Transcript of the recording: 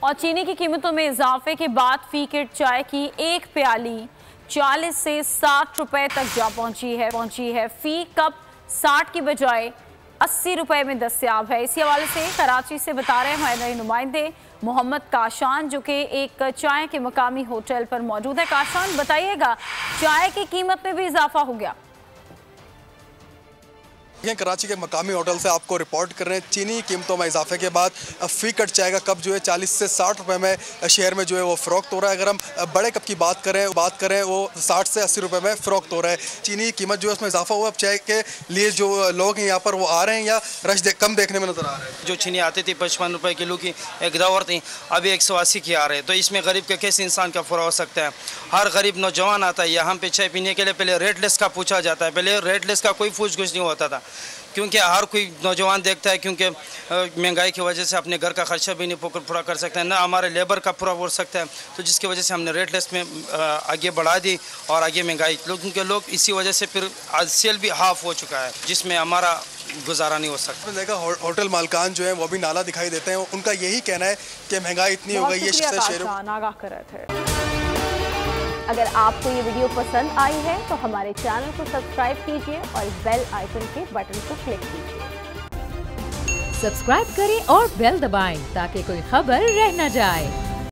और चीनी की कीमतों में इजाफे के बाद फी किट चाय की एक प्याली 40 से 60 रुपए तक जा पहुंची है। फी कप 60 की बजाय 80 रुपए में दस्तयाब है। इसी हवाले से कराची से बता रहे हैं हमारे नुमाइंदे मोहम्मद काशान, जो कि एक चाय के मकामी होटल पर मौजूद है। काशान, बताइएगा, चाय की कीमत में भी इजाफा हो गया? कराची के मकामी होटल से आपको रिपोर्ट कर रहे हैं। चीनी कीमतों में इजाफे के बाद फी कट चाय का कप जो है 40 से 60 रुपए में शहर में जो है वो फ़रोख्त हो रहा है। अगर हम बड़े कप की बात करें वो 60 से 80 रुपए में फ़रोख्त हो रहा है। चीनी की कीमत जो है उसमें इजाफा हुआ। अब चाय के लिए जो लोग हैं यहाँ पर वो आ रहे हैं या रश कम देखने में नजर आ रहा है? जो चीनी आती थी 55 रुपए किलो की एक दौर थी, अभी 180 की आ रहे हैं। तो इसमें गरीब के कैसे इंसान का फ़र्क हो सकता है? हर गरीब नौजवान आता है यहाँ पे चाय पीने के लिए, पहले रेट लिस्ट का पूछा जाता है। पहले रेट लिस्ट का कोई पूछ गुछ नहीं होता था, क्योंकि हर कोई नौजवान देखता है, क्योंकि महंगाई की वजह से अपने घर का खर्चा भी नहीं पूरा कर सकते हैं, ना हमारे लेबर का पूरा हो सकता है। तो जिसकी वजह से हमने रेट लिस्ट में आगे बढ़ा दी और आगे महंगाई, क्योंकि लोग इसी वजह से फिर आज सेल भी हाफ हो चुका है, जिसमें हमारा गुजारा नहीं हो सकता। देखा होटल मालकान जो है वो भी नाला दिखाई देते हैं। उनका यही कहना है कि महंगाई इतनी हो गई है। अगर आपको ये वीडियो पसंद आई है तो हमारे चैनल को सब्सक्राइब कीजिए और बेल आइकन के बटन को क्लिक कीजिए। सब्सक्राइब करें और बेल दबाएं ताकि कोई खबर रह न जाए।